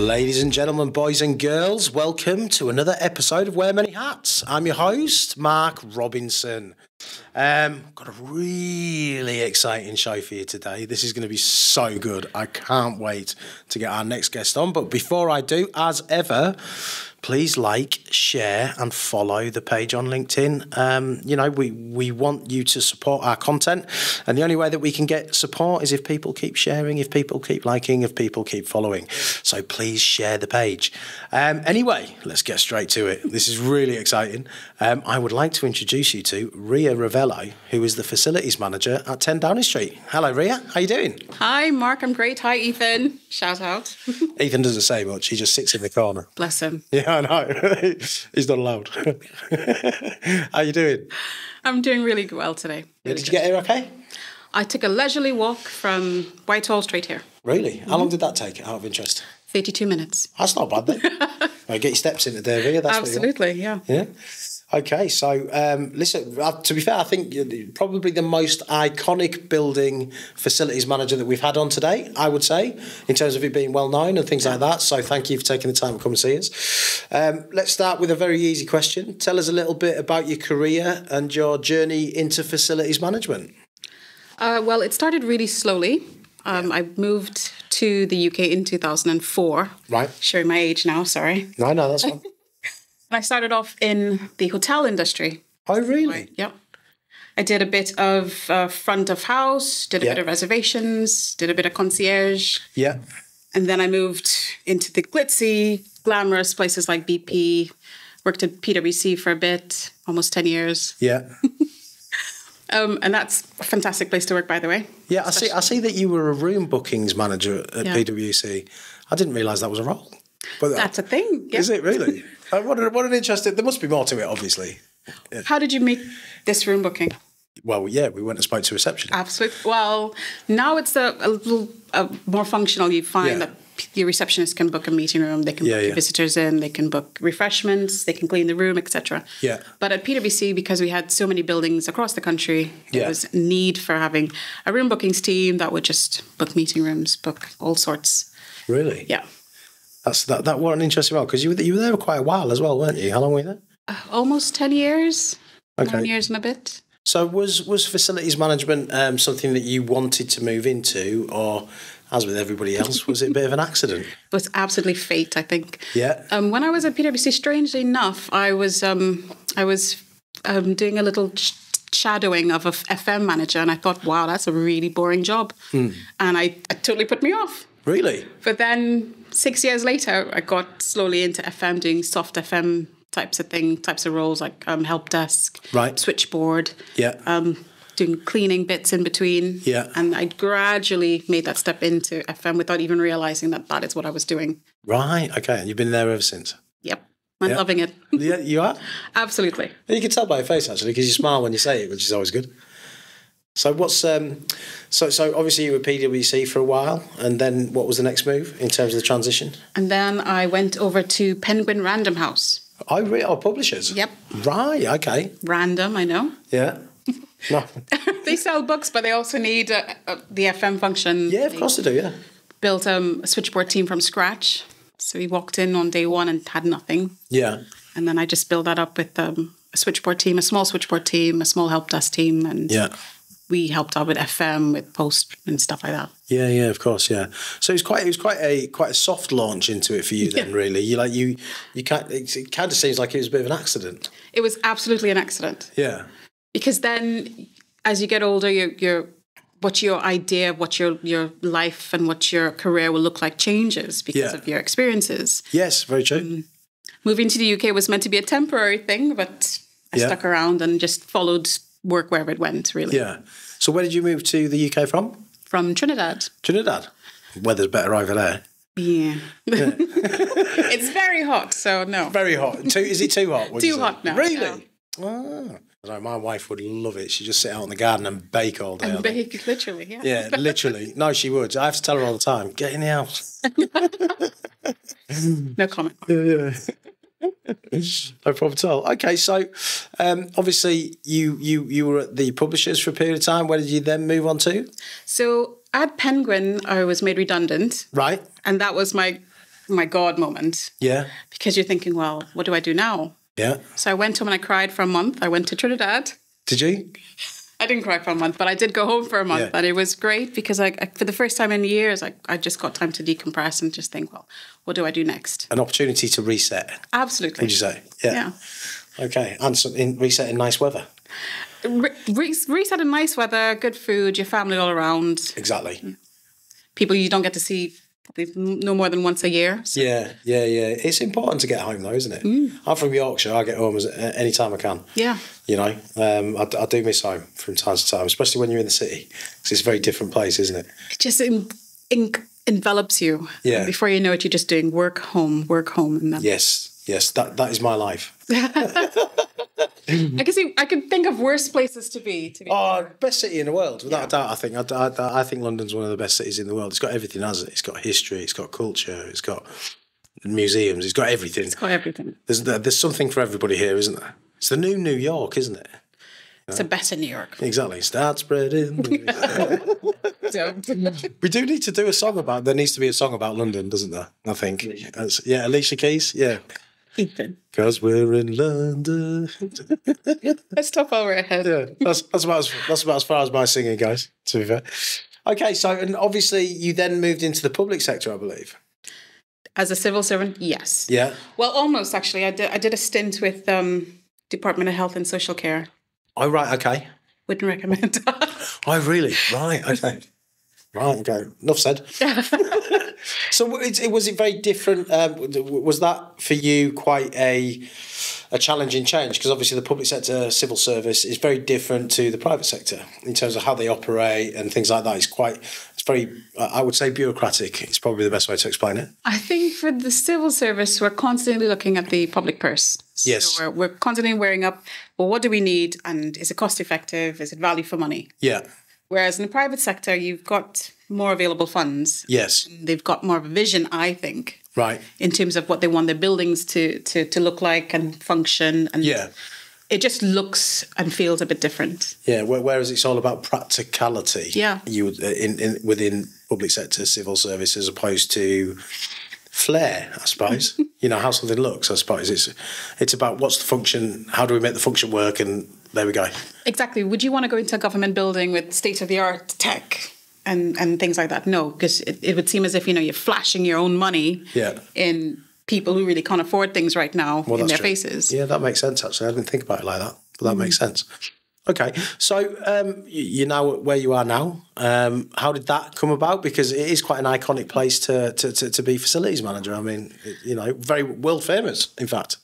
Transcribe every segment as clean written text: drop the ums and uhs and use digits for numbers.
Ladies and gentlemen, boys and girls, welcome to another episode of Wear Many Hats. I'm your host, Mark Robinson. Got a really exciting show for you today. This is going to be so good. I can't wait to get our next guest on. But before I do, as ever, please like, share and follow the page on LinkedIn. We want you to support our content. And the only way that we can get support is if people keep sharing, if people keep liking, if people keep following. So please share the page. Anyway, let's get straight to it. This is really exciting. I would like to introduce you to Ria Ravello, who is the facilities manager at 10 Downing Street. Hello, Ria. How you doing? Hi, Mark. I'm great. Hi, Ethan. Shout out. Ethan doesn't say much. He just sits in the corner. Bless him. Yeah, I know. He's not allowed. How you doing? I'm doing really well today. Did you get here okay? I took a leisurely walk from Whitehall straight here. Really? How long did that take, out of interest? 32 minutes. That's not bad then. Get your steps into there, Ria. That's absolutely, yeah. Yeah. Okay, so listen, to be fair, I think you're probably the most iconic building facilities manager that we've had on today, I would say, in terms of it being well known and things like that. So thank you for taking the time to come and see us. Let's start with a very easy question. Tell us a little bit about your career and your journey into facilities management. Well, it started really slowly. I moved to the UK in 2004. Right. Showing my age now, sorry. No, that's fine. I started off in the hotel industry. Oh, really? Yep. I did a bit of front of house, did a bit of reservations, did a bit of concierge. Yeah. And then I moved into the glitzy, glamorous places like BP, worked at PwC for a bit, almost 10 years. Yeah. And that's a fantastic place to work, by the way. Yeah, I see that you were a room bookings manager at PwC. I didn't realise that was a role. But that's a thing. Yeah. Is it really? What an interesting... There must be more to it, obviously. Yeah. How did you make this room booking? Well, yeah, we went and spoke to reception. Absolutely. Well, now it's a little more functional. You find that your receptionist can book a meeting room, they can book your visitors in, they can book refreshments, they can clean the room, etc. Yeah. But at PwC, because we had so many buildings across the country, there was need for having a room bookings team that would just book meeting rooms, book all sorts. Really? Yeah. That was an interesting role, because you were there for quite a while as well, weren't you? How long were you there? Almost 10 years. Okay. 9 years and a bit. So was facilities management something that you wanted to move into, or, as with everybody else, was it a bit of an accident? It was absolutely fate, I think. Yeah. When I was at PwC, strangely enough, I was doing a little shadowing of a FM manager, and I thought, wow, that's a really boring job. And it totally put me off. Really? But then 6 years later, I got slowly into FM, doing soft FM types of roles like help desk, switchboard, doing cleaning bits in between. Yeah. And I gradually made that step into FM without even realising that is what I was doing. Right, okay. And you've been there ever since? Yep. I'm loving it. Yeah, you are? Absolutely. You can tell by your face, actually, because you smile when you say it, which is always good. So what's so obviously you were PwC for a while, and then what was the next move in terms of the transition? And then I went over to Penguin Random House. Oh, publishers? Yep. Right, okay. Random, I know. Yeah. No. They sell books, but they also need the FM function. Yeah, of course they do, yeah. Built a switchboard team from scratch. So we walked in on day one and had nothing. Yeah. And then I just built that up with a switchboard team, a small switchboard team, a small help desk team, and we helped out with FM, with post and stuff like that. Yeah, of course, yeah. So it was quite a soft launch into it for you then, really. It kind of seems like it was a bit of an accident. It was absolutely an accident. Yeah. Because then, as you get older, what your idea of what your life and what your career will look like changes because of your experiences. Yes, very true. Moving to the UK was meant to be a temporary thing, but I stuck around and just followed work wherever it went, really. Yeah. So where did you move to the UK from? From Trinidad. Trinidad? Weather's better over there. Yeah. It's very hot, so no. Very hot. Is it too hot? Too hot now. Really? No. Oh. My wife would love it. She'd just sit out in the garden and bake all day. And bake, literally, yeah. Yeah, literally. No, she would. I have to tell her all the time, get in the house. No comment. Yeah. No problem at all. Okay, so obviously you were at the publishers for a period of time. Where did you then move on to? So at Penguin, I was made redundant. Right. And that was my my God moment. Yeah. Because you're thinking, well, what do I do now? Yeah. So I went home and I cried for a month. I went to Trinidad. Did you? I didn't cry for a month, but I did go home for a month. And it was great because I for the first time in years, I just got time to decompress and just think, well, what do I do next? An opportunity to reset. Absolutely. Would you say? Yeah. Okay. And reset in nice weather. Reset in nice weather, good food, your family all around. Exactly. People you don't get to see no more than once a year. So. Yeah. It's important to get home though, isn't it? I'm from Yorkshire. I get home any time I can. Yeah. You know, I do miss home from time to time, especially when you're in the city, because it's a very different place, isn't it? It just envelops you. Yeah. And before you know it, you're just doing work, home, and then... Yes, that is my life. I can think of worse places to be. Best city in the world, without a doubt. I think London's one of the best cities in the world. It's got everything, hasn't it? It's got history, it's got culture, it's got museums, it's got everything. It's got everything. There's something for everybody here, isn't there? It's the new New York, isn't it? It's a better New York. Exactly. Start spreading. We do need to do a song about. There needs to be a song about London, doesn't there? I think. Alicia Keys. Yeah. Ethan. Because we're in London. Let's stop while we're ahead. Yeah, that's about as far as my singing goes, to be fair. Okay, so and obviously you then moved into the public sector, I believe. As a civil servant, yes. Yeah. Well, almost actually. I did a stint with Department of Health and Social Care. Oh right, okay. Wouldn't recommend. Oh really? Right, okay. Right, okay. Enough said. So was it very different? Was that for you quite a challenging change? Because obviously the public sector civil service is very different to the private sector in terms of how they operate and things like that. It's very, I would say, bureaucratic. It's probably the best way to explain it. I think for the civil service, we're constantly looking at the public purse. Yes. So we're constantly weighing up, well, what do we need? And is it cost effective? Is it value for money? Yeah. Whereas in the private sector, you've got more available funds. Yes. They've got more of a vision, I think. Right. In terms of what they want their buildings to look like and function. And it just looks and feels a bit different. Yeah, whereas it's all about practicality. Yeah. Within public sector civil service as opposed to flair, I suppose. How something looks, I suppose. It's about what's the function, how do we make the function work, and there we go. Exactly. Would you want to go into a government building with state-of-the-art tech and things like that? No, because it would seem as if, you're flashing your own money in people who really can't afford things right now in their faces. Yeah, that makes sense, actually. I didn't think about it like that, but that makes sense. Okay, so you're now where you are now. How did that come about? Because it is quite an iconic place to be facilities manager. I mean, very world famous, in fact.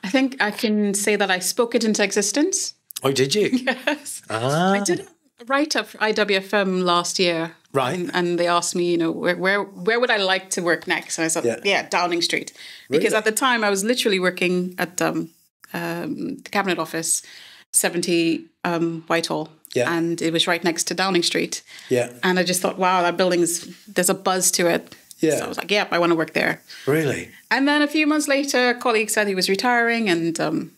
I think I can say that I spoke it into existence. Oh, did you? Yes. I did a write-up for IWFM last year. Right. And they asked me, where would I like to work next? And I said, Downing Street. Because at the time I was literally working at the Cabinet Office, 70 Whitehall. Yeah. And it was right next to Downing Street. Yeah. And I just thought, wow, that there's a buzz to it. Yeah. So I was like, I want to work there. Really? And then a few months later, a colleague said he was retiring, and the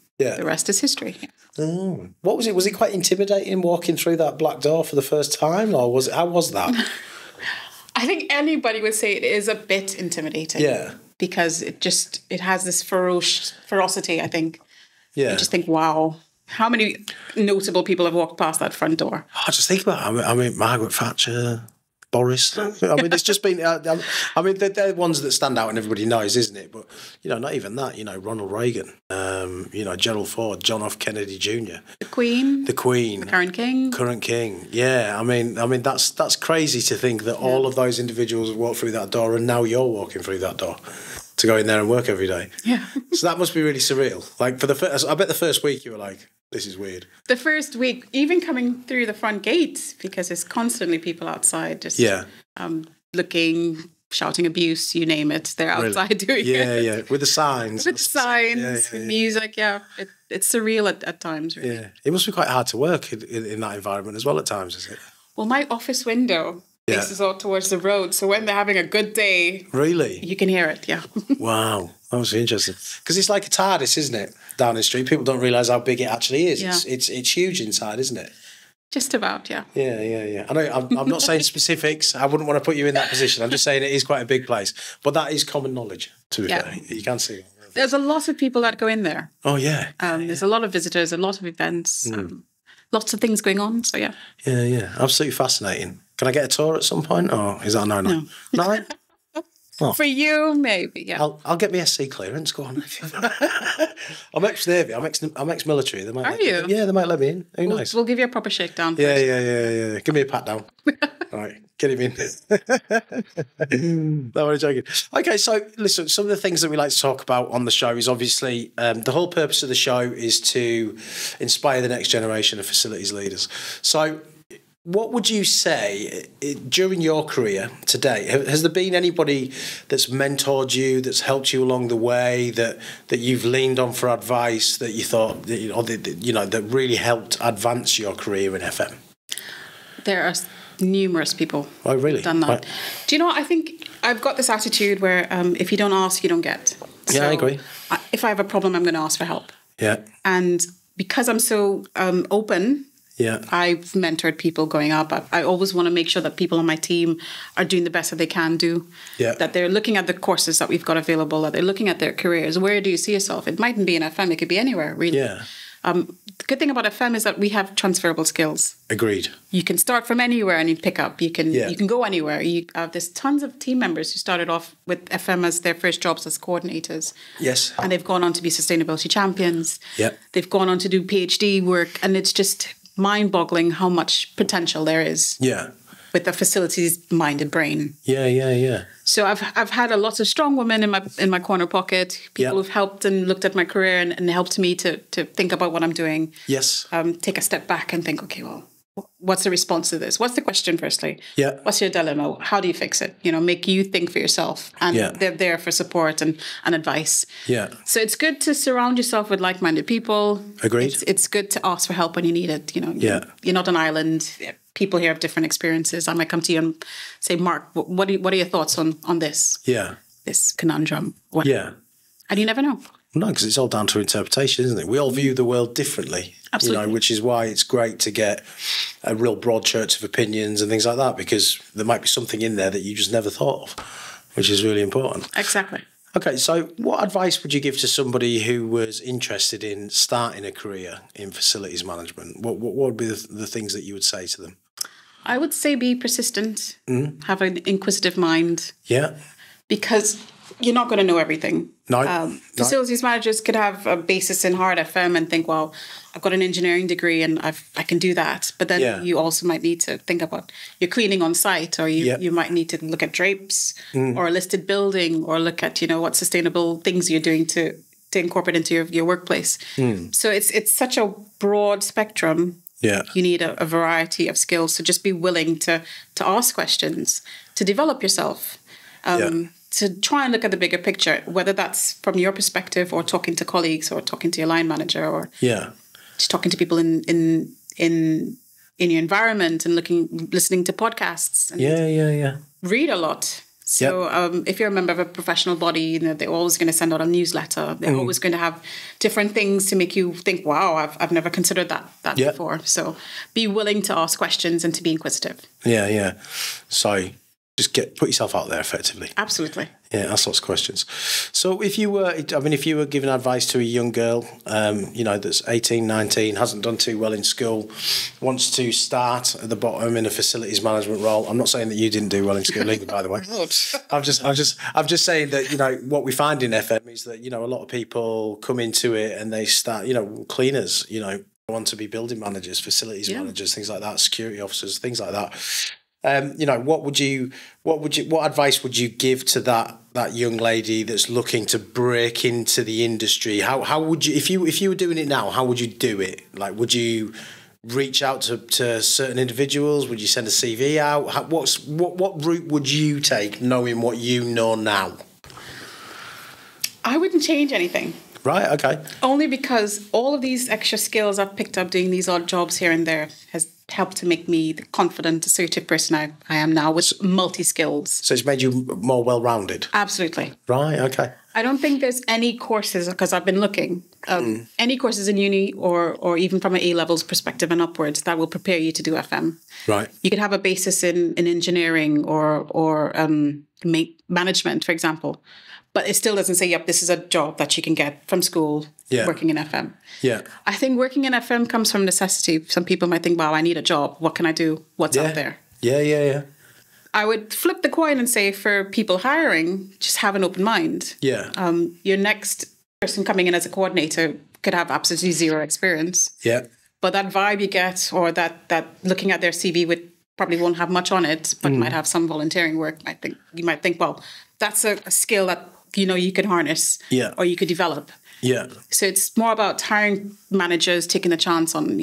rest is history. Oh. What was it? Was it quite intimidating walking through that black door for the first time, or how was that? I think anybody would say it is a bit intimidating. Yeah. Because it has this ferocity, I think. Yeah. You just think, wow, how many notable people have walked past that front door? I just think about it. I mean, Margaret Thatcher, Boris. I mean, it's just been. They're ones that stand out and everybody knows, isn't it? But not even that. Ronald Reagan. Gerald Ford, John F. Kennedy Jr. The Queen. The current king. Yeah. I mean, that's crazy to think that all of those individuals have walked through that door, and now you're walking through that door to go in there and work every day. Yeah. So that must be really surreal. Like I bet the first week you were like, this is weird. The first week, even coming through the front gate, because there's constantly people outside just looking, shouting abuse, you name it. They're outside doing it. Yeah, with the signs. With the signs, with music, it's surreal at times, really. Yeah, it must be quite hard to work in that environment as well at times, is it? Well, my office window faces out towards the road, so when they're having a good day... Really? You can hear it, yeah. Wow, that was interesting. Because it's like a TARDIS, isn't it, Downing Street? People don't realise how big it actually is. Yeah. It's huge inside, isn't it? Just about, yeah. Yeah. I know I'm not saying specifics. I wouldn't want to put you in that position. I'm just saying it is quite a big place. But that is common knowledge, to be fair. You can see it. There's a lot of people that go in there. Oh, yeah. There's a lot of visitors, a lot of events, lots of things going on. So, yeah. Yeah. Absolutely fascinating. Can I get a tour at some point? Or is that a no? No? Oh. For you, maybe, yeah. I'll get my SC clearance. Go on. I'm ex-Navy. I'm ex-military. Are you? Yeah, they might let me in. Who knows? We'll give you a proper shakedown. Yeah. Give me a pat down. All right, get him in. No, I'm joking. Okay, so listen, some of the things that we like to talk about on the show is obviously the whole purpose of the show is to inspire the next generation of facilities leaders. So what would you say during your career today? Has there been anybody that's mentored you, that's helped you along the way, that you've leaned on for advice that you thought that really helped advance your career in FM? There are numerous people. Oh, really? Done that. Right. Do you know? I think I've got this attitude where if you don't ask, you don't get. Yeah, I agree. If I have a problem, I'm going to ask for help. Yeah. And because I'm so open. Yeah, I've mentored people going up. I always want to make sure that people on my team are doing the best that they can do. Yeah. That they're looking at the courses that we've got available, that they're looking at their careers. Where do you see yourself? It mightn't be in FM. It could be anywhere, really. Yeah. The good thing about FM is that we have transferable skills. Agreed. You can start from anywhere and you pick up. You can go anywhere. There's tons of team members who started off with FM as their first jobs as coordinators. Yes. And they've gone on to be sustainability champions. Yeah. They've gone on to do PhD work, and it's just mind-boggling how much potential there is. Yeah. With a facilities-minded brain. Yeah. So I've had a lot of strong women in my corner pocket, people who've helped and looked at my career and helped me to think about what I'm doing. Yes. Take a step back and think, okay, well, what's the response to this? What's the question, firstly? Yeah. What's your dilemma? How do you fix it? Make you think for yourself. And they're there for support and advice. Yeah. So it's good to surround yourself with like-minded people. Agreed. It's good to ask for help when you need it. You're not an island. People here have different experiences. I might come to you and say, Mark, what are your thoughts on this? Yeah. This conundrum. Yeah. And you never know. No, because it's all down to interpretation, isn't it? We all view the world differently. Absolutely. Which is why it's great to get a real broad church of opinions and things like that, because there might be something in there that you just never thought of, which is really important. Exactly. Okay, so what advice would you give to somebody who was interested in starting a career in facilities management? What would be the things that you would say to them? I would say be persistent, have an inquisitive mind. Yeah. Because you're not going to know everything. No. Facilities managers could have a basis in hard FM and think, well, I've got an engineering degree and I can do that. But then you also might need to think about your cleaning on site, or you might need to look at drapes or a listed building, or look at, what sustainable things you're doing to incorporate into your workplace. So it's such a broad spectrum. Yeah. You need a variety of skills. So just be willing to ask questions, to develop yourself. To try and look at the bigger picture, whether that's from your perspective or talking to colleagues or talking to your line manager or just talking to people in your environment and listening to podcasts. And read a lot. So if you're a member of a professional body, they're always going to send out a newsletter. They're always going to have different things to make you think, wow, I've never considered that before. So be willing to ask questions and to be inquisitive. Yeah. So just put yourself out there effectively. Absolutely. Yeah, ask lots of questions. So if you were giving advice to a young girl, that's 18, 19, hasn't done too well in school, wants to start at the bottom in a facilities management role. I'm not saying that you didn't do well in school either, by the way. I'm just saying that, what we find in FM is that, a lot of people come into it and they start, cleaners, want to be building managers, facilities managers, things like that, security officers, things like that. What advice would you give to that young lady that's looking to break into the industry? How would you, if you were doing it now, how would you do it? Like, would you reach out to certain individuals? Would you send a CV out? What route would you take, knowing what you know now? I wouldn't change anything. Right, okay. Only because all of these extra skills I've picked up doing these odd jobs here and there has helped to make me the confident, assertive person I am now with multi-skills. So it's made you more well-rounded? Absolutely. Right, okay. I don't think there's any courses, because I've been looking, any courses in uni or even from an A-levels perspective and upwards that will prepare you to do FM. Right. You could have a basis in engineering or management, for example, but it still doesn't say, yep, this is a job that you can get from school working in FM. Yeah. I think working in FM comes from necessity. Some people might think, wow, I need a job. What can I do? What's out there? Yeah. I would flip the coin and say for people hiring, just have an open mind. Yeah. Your next person coming in as a coordinator could have absolutely zero experience. Yeah. But that vibe you get, or that looking at their CV probably won't have much on it, but might have some volunteering work. You might think, well, that's a skill that you can harness, or you could develop. Yeah. So it's more about hiring managers, taking the chance on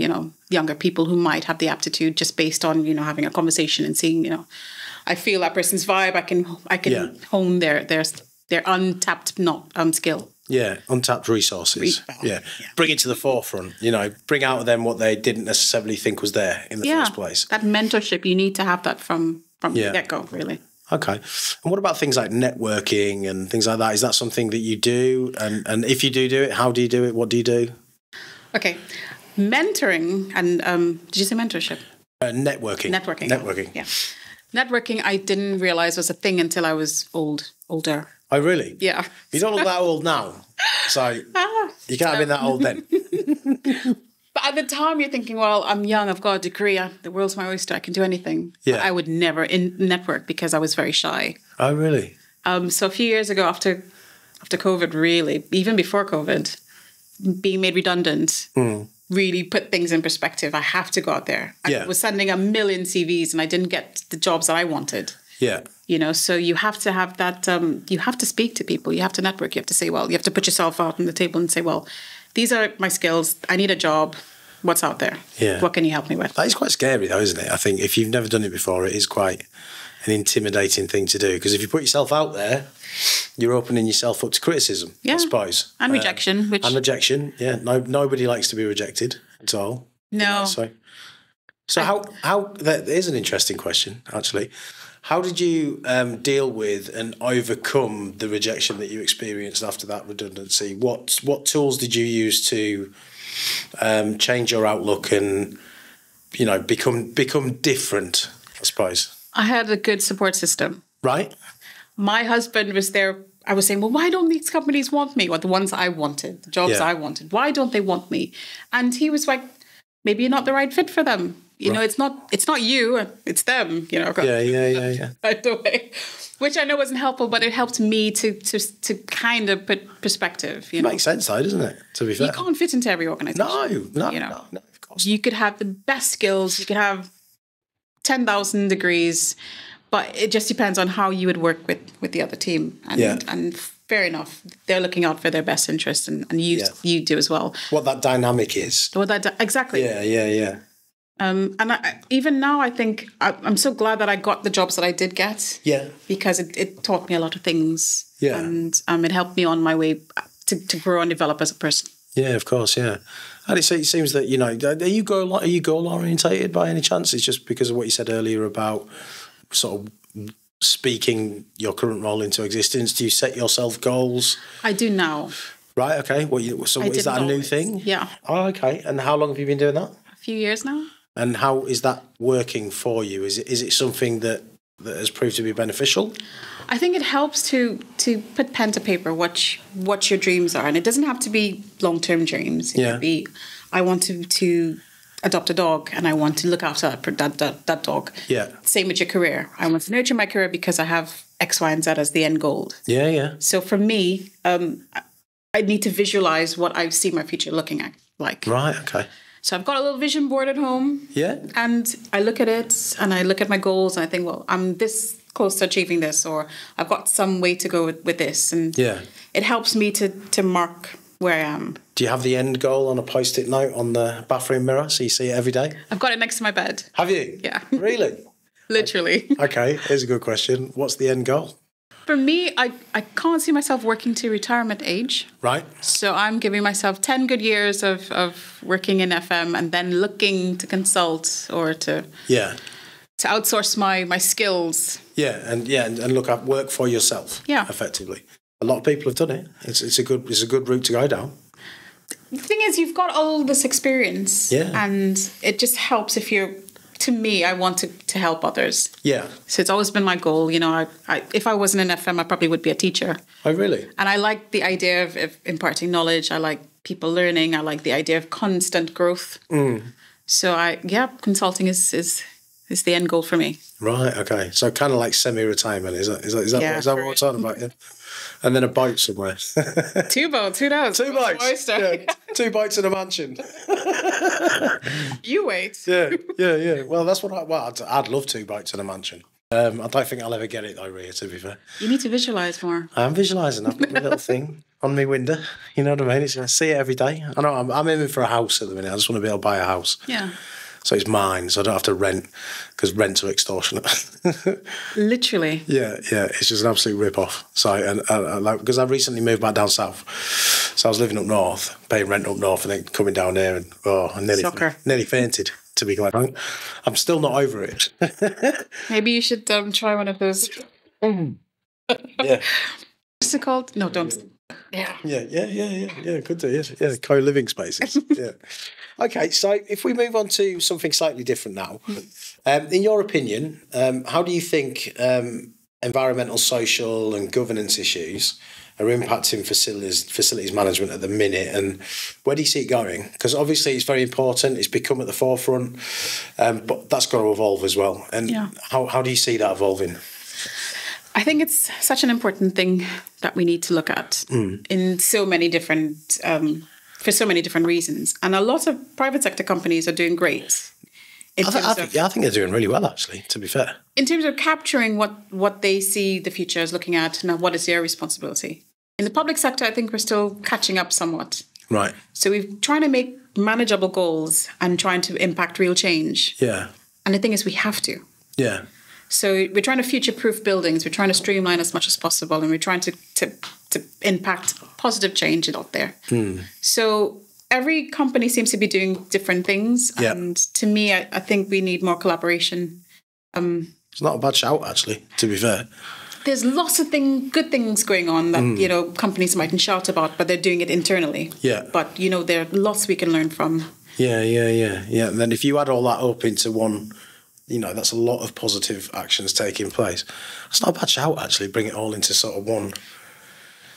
younger people who might have the aptitude, just based on having a conversation and seeing I feel that person's vibe. I can hone their untapped skill. Yeah, untapped resources. Bring it to the forefront. Bring out of them what they didn't necessarily think was there in the first place. That mentorship, you need to have that from the get-go, really. Okay. And what about things like networking and things like that? Is that something that you do? And if you do it, how do you do it? What do you do? Okay. Mentoring and did you say mentorship? Networking. Networking. Yeah. Networking, I didn't realize was a thing until I was older. Oh, really? Yeah. You don't look that old now. So you can't have been that old then. But at the time, you're thinking, well, I'm young, I've got a degree, the world's my oyster, I can do anything. Yeah. But I would never network because I was very shy. Oh, really? So a few years ago, after COVID, really, even before COVID, being made redundant, really put things in perspective. I have to go out there. I was sending a million CVs and I didn't get the jobs that I wanted. Yeah. So you have to have that, you have to speak to people, you have to network, you have to say, well, you have to put yourself out on the table and say, well, these are my skills, I need a job, what's out there? Yeah. What can you help me with? That is quite scary though, isn't it? I think if you've never done it before, it is quite an intimidating thing to do, because if you put yourself out there, you're opening yourself up to criticism, I suppose. And rejection. And rejection, nobody likes to be rejected at all. No. So how that is an interesting question, actually. How did you deal with and overcome the rejection that you experienced after that redundancy? What tools did you use to change your outlook and become different, I suppose? I had a good support system. Right. My husband was there. I was saying, well, why don't these companies want me? Well, the ones I wanted, the jobs I wanted. Why don't they want me? And he was like, maybe you're not the right fit for them. It's not you, it's them, Yeah. Right away. Which I know wasn't helpful, but it helped me to kind of put perspective. It makes sense though, doesn't it? To be fair. You can't fit into every organisation. No, of course. You could have the best skills, you could have 10,000 degrees, but it just depends on how you would work with the other team. And fair enough, they're looking out for their best interests, and you do as well. What that dynamic is. Exactly. Yeah. And even now, I think I'm so glad that I got the jobs that I did get. Yeah. Because it taught me a lot of things. Yeah. And it helped me on my way to grow and develop as a person. Yeah, of course, yeah. And it seems that, are you goal orientated by any chance? It's just because of what you said earlier about sort of speaking your current role into existence. Do you set yourself goals? I do now. Right, okay. Is that a new thing? Yeah. Oh, okay. And how long have you been doing that? A few years now. And how is that working for you? Is it something that has proved to be beneficial? I think it helps to put pen to paper what your dreams are. And it doesn't have to be long-term dreams. It could be, I want to adopt a dog and I want to look after that dog. Yeah. Same with your career. I want to nurture my career because I have X, Y, and Z as the end goal. Yeah. So for me, I need to visualize what I see my future looking like. Right, okay. So I've got a little vision board at home. Yeah. And I look at it and I look at my goals and I think, well, I'm this close to achieving this, or I've got some way to go with this. And it helps me to mark where I am. Do you have the end goal on a Post-it note on the bathroom mirror so you see it every day? I've got it next to my bed. Have you? Yeah. Really? Literally. Okay, here's a good question. What's the end goal? For me, I can't see myself working to retirement age. Right. So I'm giving myself 10 good years of working in FM and then looking to consult or to outsource my skills. Yeah, and look at work for yourself. Yeah. Effectively. A lot of people have done it. It's a good route to go down. The thing is, you've got all this experience, and it just helps if you're. To me, I want to help others. Yeah. So it's always been my goal. You know, if I wasn't in FM, I probably would be a teacher. Oh, really? And I like the idea of imparting knowledge. I like people learning. I like the idea of constant growth. So consulting is the end goal for me. Right. Okay. So kind of like semi-retirement. Is that what we're talking about? Yeah. And then a boat somewhere. 2 boats. Who knows? 2 boats. Yeah. 2 boats in a mansion. You wait. Yeah. Well, that's what I'd love 2 boats in a mansion. I don't think I'll ever get it though, Ria, to be fair. You need to visualise more. I'm visualising. I've got my little thing on my window. You know what I mean? I see it every day. I know I'm aiming for a house at the minute. I just want to be able to buy a house. Yeah. So it's mine, so I don't have to rent, because rents are extortionate. Literally. Yeah, it's just an absolute rip-off. So, because I recently moved back down south, so I was living up north, paying rent up north, and then coming down here, and I nearly fainted, to be quite frank. I'm still not over it. Maybe you should try one of those. Yeah. What's it called? No, don't. Yeah. Could do. Yeah, co-living spaces. Yeah. Okay, so if we move on to something slightly different now, in your opinion, how do you think environmental, social, and governance issues are impacting facilities management at the minute, and where do you see it going? Because obviously it's very important; it's become at the forefront, but that's got to evolve as well. And how do you see that evolving? I think it's such an important thing that we need to look at in so many different, for so many different reasons. And a lot of private sector companies are doing great. I think they're doing really well, actually, to be fair. In terms of capturing what they see the future is looking at and what is their responsibility. In the public sector, I think we're still catching up somewhat. Right. So we're trying to make manageable goals and trying to impact real change. Yeah. And the thing is, we have to. Yeah. So we're trying to future-proof buildings. We're trying to streamline as much as possible, and we're trying to impact positive change out there. So every company seems to be doing different things, and to me, I think we need more collaboration. It's not a bad shout, actually, to be fair. There's lots of good things going on that companies mightn't shout about, but they're doing it internally. Yeah. But there are lots we can learn from. Yeah. And then if you add all that up into one. That's a lot of positive actions taking place. It's not a bad shout, actually. Bring it all into sort of one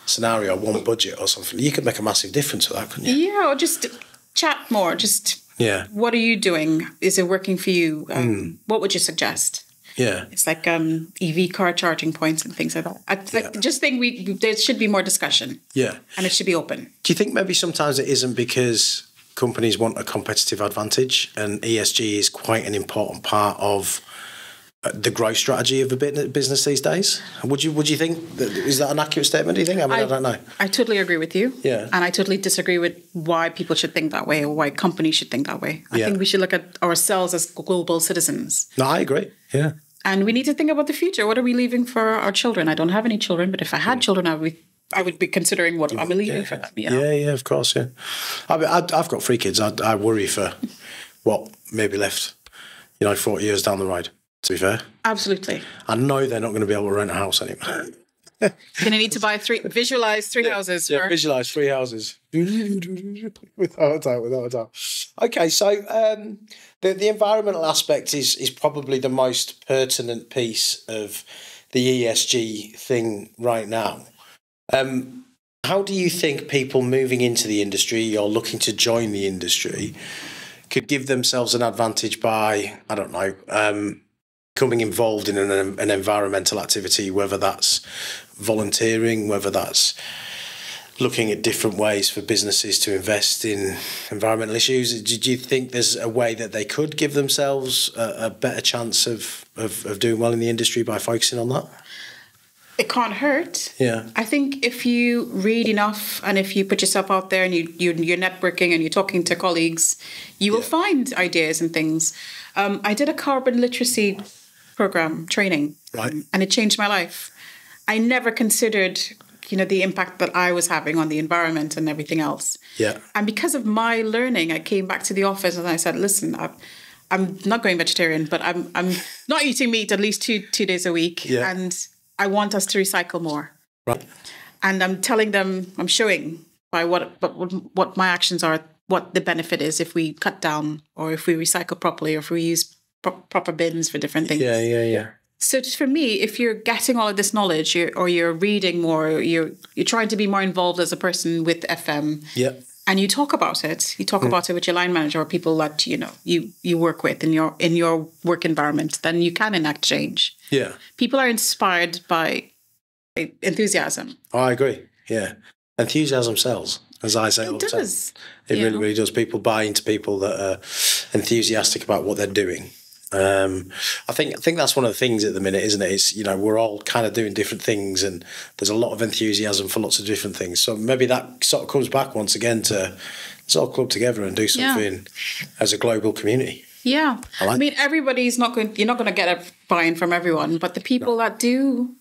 scenario, one budget or something. You could make a massive difference with that, couldn't you? Yeah, or just chat more. What are you doing? Is it working for you? What would you suggest? Yeah. It's like EV car charging points and things like that. I just think there should be more discussion. Yeah. And it should be open. Do you think maybe sometimes it isn't because companies want a competitive advantage, and ESG is quite an important part of the growth strategy of a business these days? Would you think is that an accurate statement? Do you think? I don't know. I totally agree with you. Yeah, and I totally disagree with why people should think that way or why companies should think that way. I think we should look at ourselves as global citizens. No, I agree. Yeah, and we need to think about the future. What are we leaving for our children? I don't have any children, but if I had children, I would be considering what I'm leaving for them. Yeah, of course, yeah. I've got 3 kids. I worry for what may be left, 40 years down the road, to be fair. Absolutely. I know they're not going to be able to rent a house anymore. You're going to need to visualise 3 houses. Yeah, visualise 3 houses. Without a doubt. Okay, so the environmental aspect is probably the most pertinent piece of the ESG thing right now. How do you think people moving into the industry or looking to join the industry could give themselves an advantage by, I don't know, becoming involved in an environmental activity, whether that's volunteering, whether that's looking at different ways for businesses to invest in environmental issues? Do you think there's a way that they could give themselves a better chance of doing well in the industry by focusing on that? It can't hurt. Yeah. I think if you read enough and if you put yourself out there and you're networking and you're talking to colleagues, you will find ideas and things. I did a carbon literacy program training, right, and it changed my life. I never considered, the impact that I was having on the environment and everything else. Yeah. And because of my learning, I came back to the office and I said, listen, I'm not going vegetarian, but I'm not eating meat at least two days a week. Yeah. And I want us to recycle more. Right. And I'm telling them, I'm showing by what my actions are, what the benefit is if we cut down or if we recycle properly or if we use proper bins for different things. Yeah. So just for me, if you're getting all of this knowledge or you're reading more, or you're trying to be more involved as a person with FM, and you talk about it, about it with your line manager or people that you work with in your work environment, then you can enact change. Yeah, people are inspired by enthusiasm. Oh, I agree. Yeah, enthusiasm sells, as I say all the time. It really, really does. People buy into people that are enthusiastic about what they're doing. I think that's one of the things at the minute, isn't it? It's, we're all kind of doing different things, and there's a lot of enthusiasm for lots of different things. So maybe that sort of comes back once again to let's all club together and do something as a global community. Yeah, I mean, everybody's you're not going to get a buy-in from everyone, but the people that do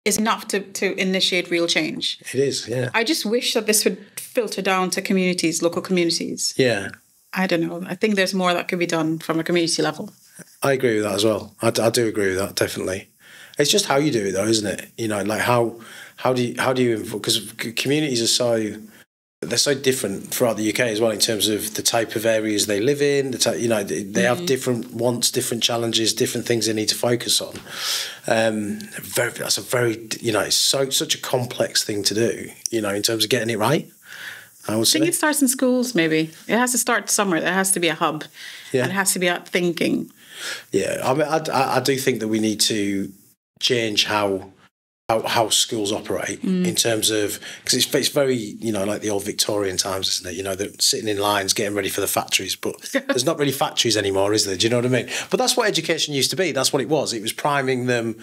is enough to initiate real change. It is, yeah. I just wish that this would filter down to communities, local communities. Yeah. I don't know. I think there's more that could be done from a community level. I agree with that as well. I do agree with that, definitely. It's just how you do it, though, isn't it? Like how do you, because communities are they're so different throughout the UK as well in terms of the type of areas they live in. They have different wants, different challenges, different things they need to focus on. That's a very it's such a complex thing to do. In terms of getting it right. I think it starts in schools. Maybe it has to start somewhere. There has to be a hub. Yeah, and it has to be out thinking. Yeah, I mean, I do think that we need to change how schools operate in terms of, because it's very like the old Victorian times, isn't it? They're sitting in lines getting ready for the factories, but there's not really factories anymore, is there? Do you know what I mean? But that's what education used to be. That's what it was. It was priming them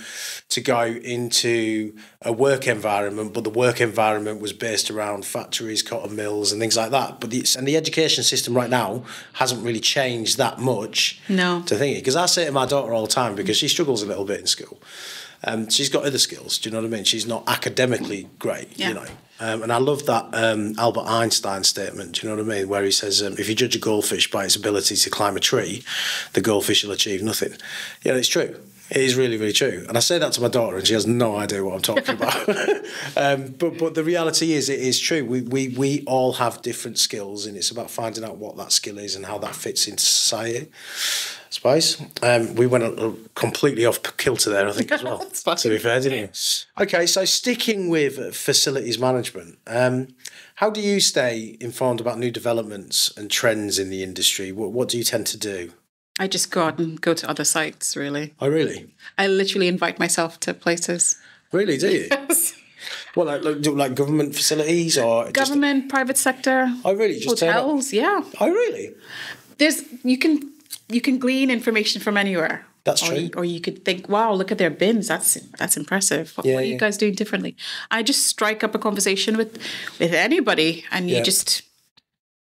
to go into a work environment, but the work environment was based around factories, cotton mills, and things like that. But the education system right now hasn't really changed that much. No, to think it, because I say to my daughter all the time, because she struggles a little bit in school. She's got other skills, do you know what I mean? She's not academically great, and I love that Albert Einstein statement, do you know what I mean? Where he says, if you judge a goldfish by its ability to climb a tree, the goldfish will achieve nothing. It's true. It is really, really true. And I say that to my daughter and she has no idea what I'm talking about. But the reality is, it is true. We all have different skills, and it's about finding out what that skill is and how that fits into society. Suppose. We went completely off kilter there, I think, as well. To be fair, didn't we? Okay, so sticking with facilities management, how do you stay informed about new developments and trends in the industry? What do you tend to do? I just go out and go to other sites, really. Oh, really? I literally invite myself to places. Really, do you? Yes. Well, like government facilities or government, private sector. Oh, really? Just hotels, yeah. Oh, really? You can glean information from anywhere. That's true. Or you could think, wow, look at their bins. That's impressive. What are you guys doing differently? I just strike up a conversation with anybody, and you just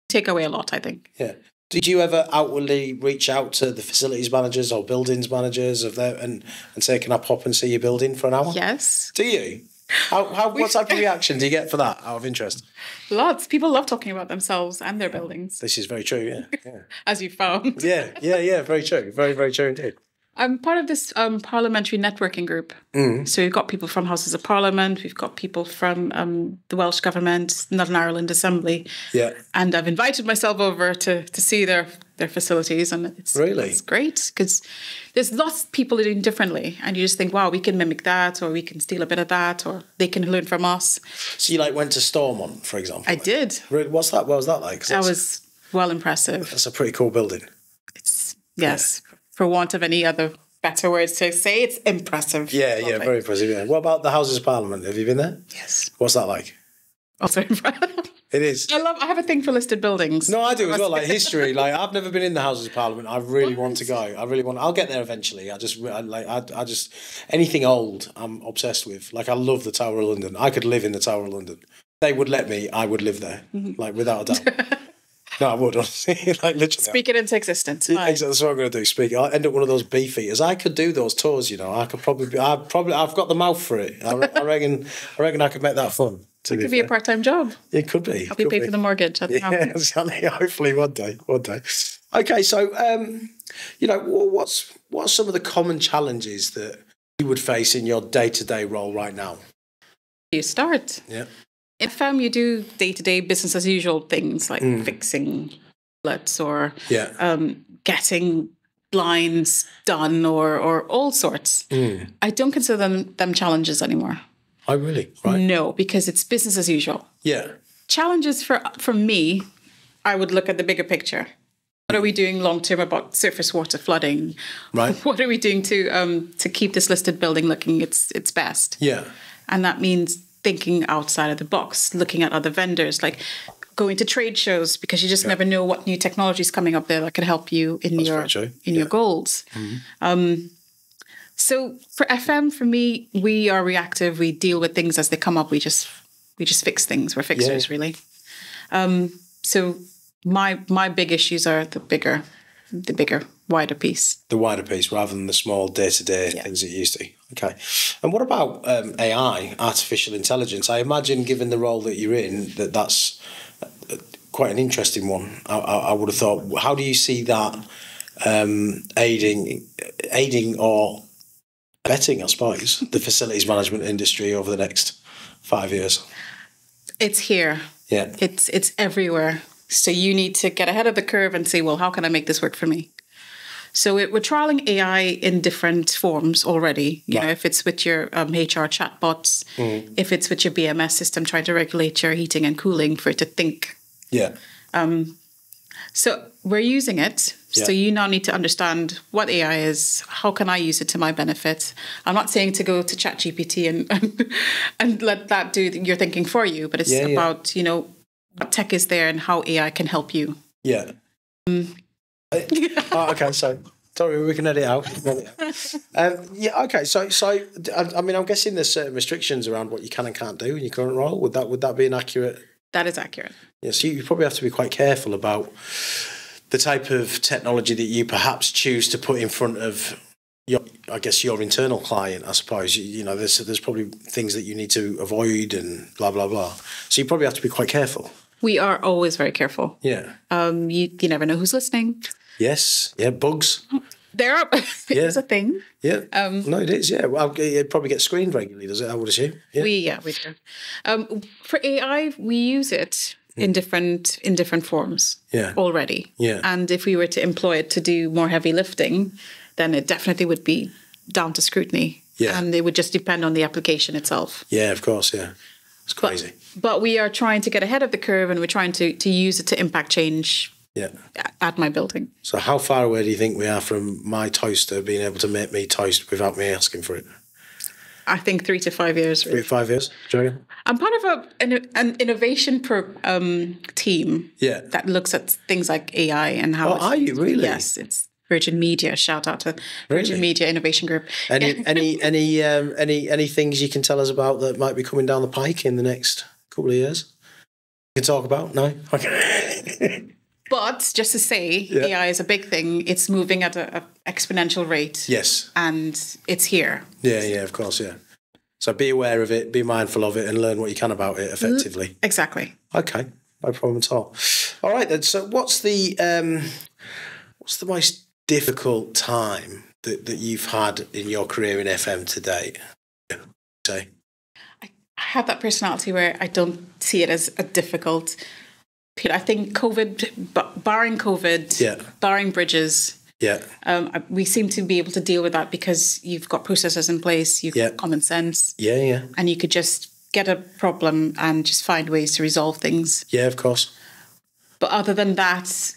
take away a lot, I think. Yeah. Did you ever outwardly reach out to the facilities managers or buildings managers and say, can I pop and see your building for an hour? Yes. Do you? What type of reaction do you get for that, out of interest? Lots. People love talking about themselves and their buildings. This is very true, yeah. As you found. Yeah, very true. Very, very true indeed. I'm part of this parliamentary networking group. So we've got people from Houses of Parliament, we've got people from the Welsh Government, Northern Ireland Assembly. Yeah. And I've invited myself over to see their facilities, and it's great because there's lots of people doing differently, and you just think, wow, we can mimic that, or we can steal a bit of that, or they can learn from us. So you went to Stormont, for example? I did. What was that like? That was well impressive. That's a pretty cool building. Yes. For want of any other better words to say, it's impressive. Yeah, very impressive. Yeah. What about the Houses of Parliament? Have you been there? Yes. What's that like? Also impressive. It is. I have a thing for listed buildings. No, I do as well. Like history. I've never been in the Houses of Parliament. I really want to go. I'll get there eventually. I just anything old, I'm obsessed with. I love the Tower of London. I could live in the Tower of London. They would let me. I would live there. Without a doubt. No, I would, honestly. Literally. Speak it into existence. Exactly, that's what I'm going to do. I'll end up one of those beef eaters. I could do those tours, I could probably. I've got the mouth for it. I reckon I could make that fun. It could be a part-time job. It could be. Help you pay for the mortgage at the house. Yeah, exactly. Hopefully one day. Okay, so what's some of the common challenges that you would face in your day-to-day role right now? You start. Yeah. In FM, you do day-to-day business as usual things like fixing outlets or getting lines done or all sorts. I don't consider them challenges anymore. Oh, really? Right. No, because it's business as usual. Yeah. Challenges for me, I would look at the bigger picture. What are we doing long term about surface water flooding? Right. What are we doing to keep this listed building looking its best? Yeah. And that means thinking outside of the box, looking at other vendors, like going to trade shows, because you just never know what new technology is coming up there that can help you in your goals. So for FM, for me, we are reactive. We deal with things as they come up. We just fix things. We're fixers, really. So my big issues are the bigger, wider piece. The wider piece, rather than the small day-to-day things that you used to. Okay. And what about AI, artificial intelligence? I imagine, given the role that you're in, that's quite an interesting one. I would have thought. How do you see that aiding or betting, I suppose, the facilities management industry over the next 5 years? It's here. Yeah. It's everywhere. So you need to get ahead of the curve and say, well, how can I make this work for me? So we're trialing AI in different forms already. You know, if it's with your HR chatbots, if it's with your BMS system trying to regulate your heating and cooling for it to think. Yeah. So we're using it. Yeah. So you now need to understand what AI is. How can I use it to my benefit? I'm not saying to go to ChatGPT and let that do your thinking for you, but it's about, what tech is there and how AI can help you. Yeah. Okay, so sorry, we can edit out. Okay. So I mean, I'm guessing there's certain restrictions around what you can and can't do in your current role. Would that be an accurate? That is accurate. Yes, you probably have to be quite careful about the type of technology that you perhaps choose to put in front of your internal client. I suppose there's probably things that you need to avoid and blah blah blah. So you probably have to be quite careful. We are always very careful. Yeah. You never know who's listening. Yes. Yeah. Bugs. There are. It's a thing. Yeah. No, it is. Yeah. Well, it probably gets screened regularly, does it? I would assume. Yeah. We do. For AI, we use it in different forms. Yeah. Already. Yeah. And if we were to employ it to do more heavy lifting, then it definitely would be down to scrutiny. Yeah. And it would just depend on the application itself. Yeah. Of course. Yeah. It's crazy. But we are trying to get ahead of the curve, and we're trying to use it to impact change. Yeah. At my building. So how far away do you think we are from my toaster being able to make me toast without me asking for it? I think 3 to 5 years. Really. 3 to 5 years? Joey? I'm part of an innovation team that looks at things like AI and how. Oh, are you really? Yes, it's Virgin Media. Shout out to Virgin Media Innovation Group. Any things you can tell us about that might be coming down the pike in the next couple of years? You can talk about? No? Okay. But just to say, AI is a big thing. It's moving at an exponential rate. Yes. And it's here. Yeah, of course, yeah. So be aware of it, be mindful of it, and learn what you can about it effectively. Exactly. Okay, no problem at all. All right then. So what's the most difficult time that you've had in your career in FM to date? Say. I have that personality where I don't see it as a difficult. I think barring COVID, barring bridges, we seem to be able to deal with that because you've got processes in place, you've got common sense. And you could just get a problem and just find ways to resolve things. Yeah, of course. But other than that,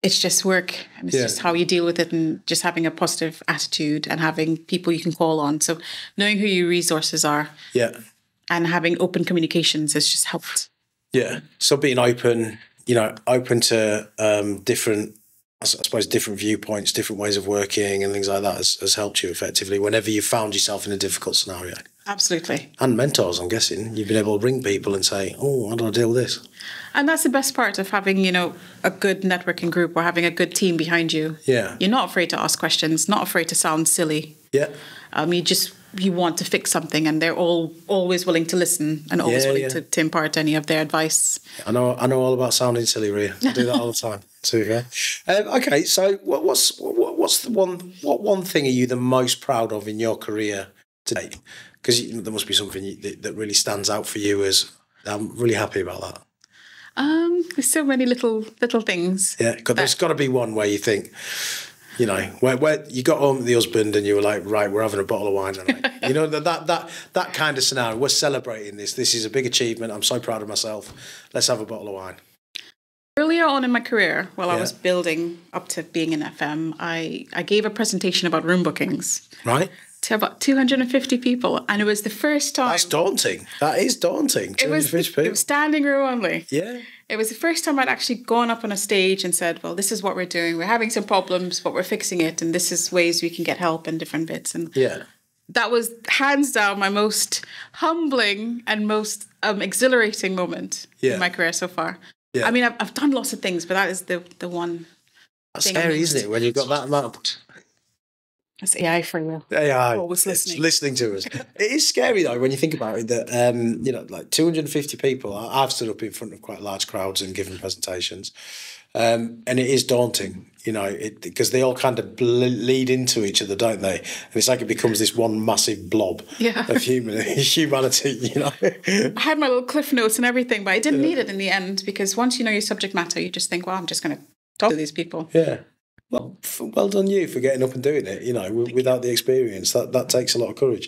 it's just work. And it's just how you deal with it and just having a positive attitude and having people you can call on. So knowing who your resources are and having open communications has just helped. Yeah. So being open, open to different viewpoints, different ways of working and things like that has helped you effectively whenever you found yourself in a difficult scenario. Absolutely. And mentors, I'm guessing. You've been able to ring people and say, oh, how do I deal with this? And that's the best part of having, a good networking group or having a good team behind you. Yeah. You're not afraid to ask questions, not afraid to sound silly. Yeah. You want to fix something, and they're always willing to listen and always willing to impart any of their advice. I know all about sounding silly, Ria. I do that all the time. Too, okay, so what's the one thing are you the most proud of in your career today? Because there must be something that really stands out for you as I'm really happy about that. There's so many little things. Yeah, because there's got to be one where you think, you know, where you got home with the husband and you were like, right, we're having a bottle of wine tonight. You know, that kind of scenario. We're celebrating this. This is a big achievement. I'm so proud of myself. Let's have a bottle of wine. Earlier on in my career, while I was building up to being in FM, I gave a presentation about room bookings. Right. To about 250 people, and it was the first time. That's daunting. That is daunting. 250 people. It was standing room only. Yeah. It was the first time I'd actually gone up on a stage and said, well, this is what we're doing. We're having some problems, but we're fixing it, and this is ways we can get help in different bits. And that was hands down my most humbling and most exhilarating moment in my career so far. Yeah. I mean, I've done lots of things, but that is the one. That's scary, isn't it, when you've got that amount of... That's AI for you. AI. Always listening. Listening to us. It is scary, though, when you think about it, that, you know, like 250 people. I've stood up in front of quite large crowds and given presentations. And it is daunting, you know, because they all kind of lead into each other, don't they? And it's like it becomes this one massive blob of humanity, you know. I had my little cliff notes and everything, but I didn't need it in the end, because once you know your subject matter, you just think, well, I'm just going to talk to these people. Yeah. Well done you for getting up and doing it, you know, without the experience. That takes a lot of courage.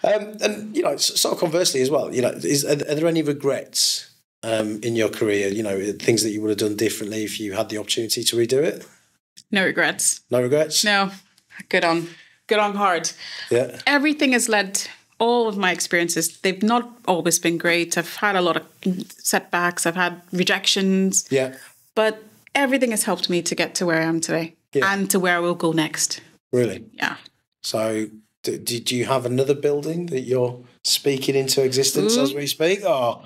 And, you know, sort of conversely as well, you know, are there any regrets in your career, you know, things that you would have done differently if you had the opportunity to redo it? No regrets. No regrets? No. Good on hard. Yeah. Everything has led... All of my experiences, they've not always been great. I've had a lot of setbacks. I've had rejections. Yeah. But... everything has helped me to get to where I am today and to where I will go next. Really? Yeah. So do you have another building that you're speaking into existence as we speak? Or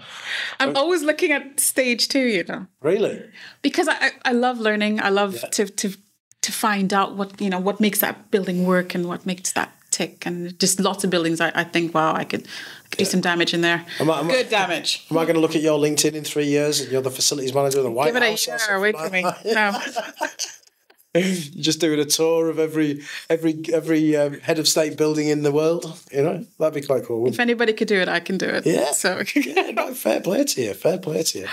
I'm always looking at stage 2, you know. Really? Because I love learning. I love to find out what makes that building work and what makes that tick. And just lots of buildings I think, wow, I could do some damage in there. Good damage. Am I going to look at your LinkedIn in 3 years and you're the facilities manager of the White House? Give it a year, wait for me. No. You're just doing a tour of every head of state building in the world, you know? That'd be quite cool. If anybody could do it, I can do it. Yeah. So no, fair play to you. Fair play to you.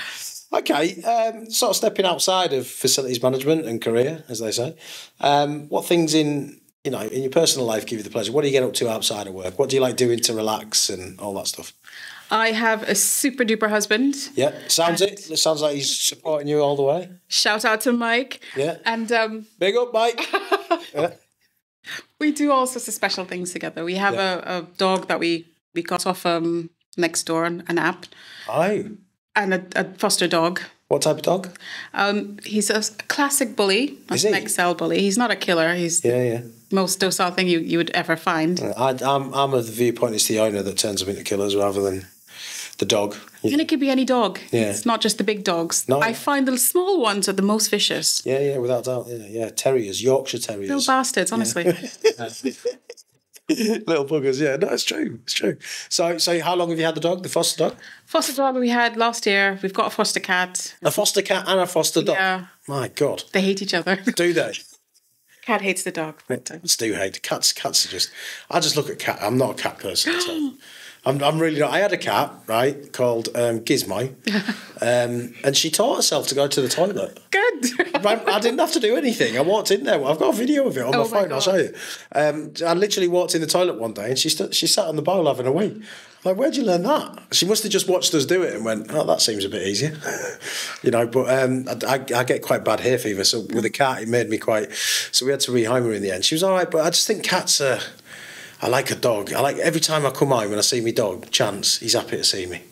Okay, sort of stepping outside of facilities management and career, as they say. What things in your personal life give you the pleasure? What do you get up to outside of work? What do you like doing to relax and all that stuff? I have a super duper husband. Yeah, it sounds like he's supporting you all the way. Shout out to Mike. Yeah. And big up, Mike. Yeah. We do all sorts of special things together. We have a dog that we got off next door, an app. Oh. And a foster dog. What type of dog? He's a classic bully. Is he? An XL bully. He's not a killer. He's the most docile thing you would ever find. I'm of the viewpoint it's the owner that turns them into killers rather than the dog. And it could be any dog. Yeah. It's not just the big dogs. No. I find the small ones are the most vicious. Yeah, without doubt. Yeah. Terriers, Yorkshire Terriers. Little bastards, honestly. Little buggers, yeah. No, it's true. It's true. So how long have you had the dog, the foster dog? Foster dog we had last year. We've got a foster cat. A foster cat and a foster dog? Yeah. My God. They hate each other. Do they? Cat hates the dog. Cats do hate. Cats are just... I just look at cat. I'm not a cat person at all. I'm really not. I had a cat, right, called Gizmo, and she taught herself to go to the toilet. Good. I didn't have to do anything. I walked in there. I've got a video of it on my phone. I'll show you. I literally walked in the toilet one day, and she sat on the bowl having a wee. I'm like, where'd you learn that? She must have just watched us do it and went, oh, that seems a bit easier. But I get quite bad hay fever, so with a cat, it made me quite... So we had to rehome her in the end. She was all right, but I just think cats are... I like a dog. I like every time I come home and I see my dog, Chance, he's happy to see me.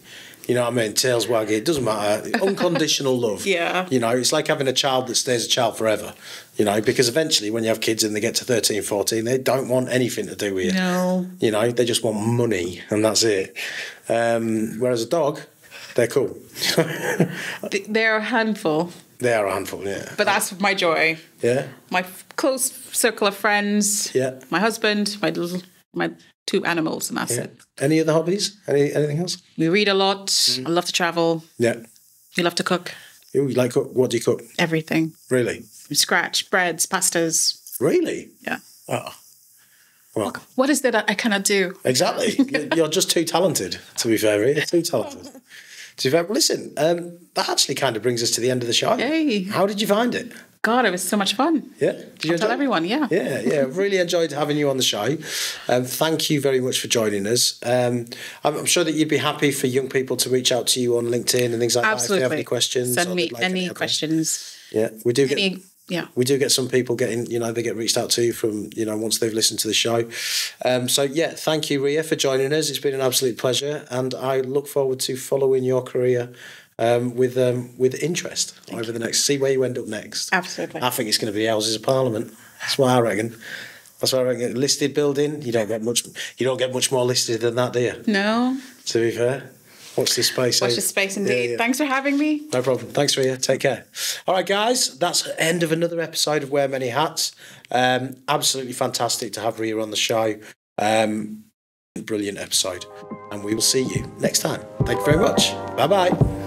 You know what I mean? Tails wagging, it doesn't matter. Unconditional love. Yeah. You know, it's like having a child that stays a child forever. You know, because eventually when you have kids and they get to 13, 14, they don't want anything to do with you. No. You know, they just want money and that's it. Whereas a dog, they're cool. They're a handful. They are a handful, yeah. But that's my joy. Yeah. My close circle of friends. Yeah. My husband, my 2 animals, and that's it. Any other hobbies? Anything else? We read a lot. I love to travel. Yeah. We love to cook. You like cook? What do you cook? Everything. Really? From scratch, breads, pastas. Really? Yeah. Oh. Well, what is there that I cannot do? Exactly. You're just too talented, to be fair. You're too talented. Listen, that actually kind of brings us to the end of the show. Yay. How did you find it? God, it was so much fun. Yeah. Did you tell everyone, yeah. Yeah. Really enjoyed having you on the show. Thank you very much for joining us. I'm sure that you'd be happy for young people to reach out to you on LinkedIn and things like that if they have any questions. Send me any questions. Yeah, we do get some people getting, they get reached out to from, once they've listened to the show. Thank you, Ria, for joining us. It's been an absolute pleasure, and I look forward to following your career with interest over the next. See where you end up next. Absolutely. I think it's going to be Houses of Parliament. That's what I reckon. Listed building. You don't get much more listed than that, do you? No. To be fair. Watch this space. Watch this space, indeed. Yeah. Thanks for having me. No problem. Thanks, Ria. Take care. All right, guys. That's the end of another episode of Wear Many Hats. Absolutely fantastic to have Ria on the show. Brilliant episode. And we will see you next time. Thank you very much. Bye-bye.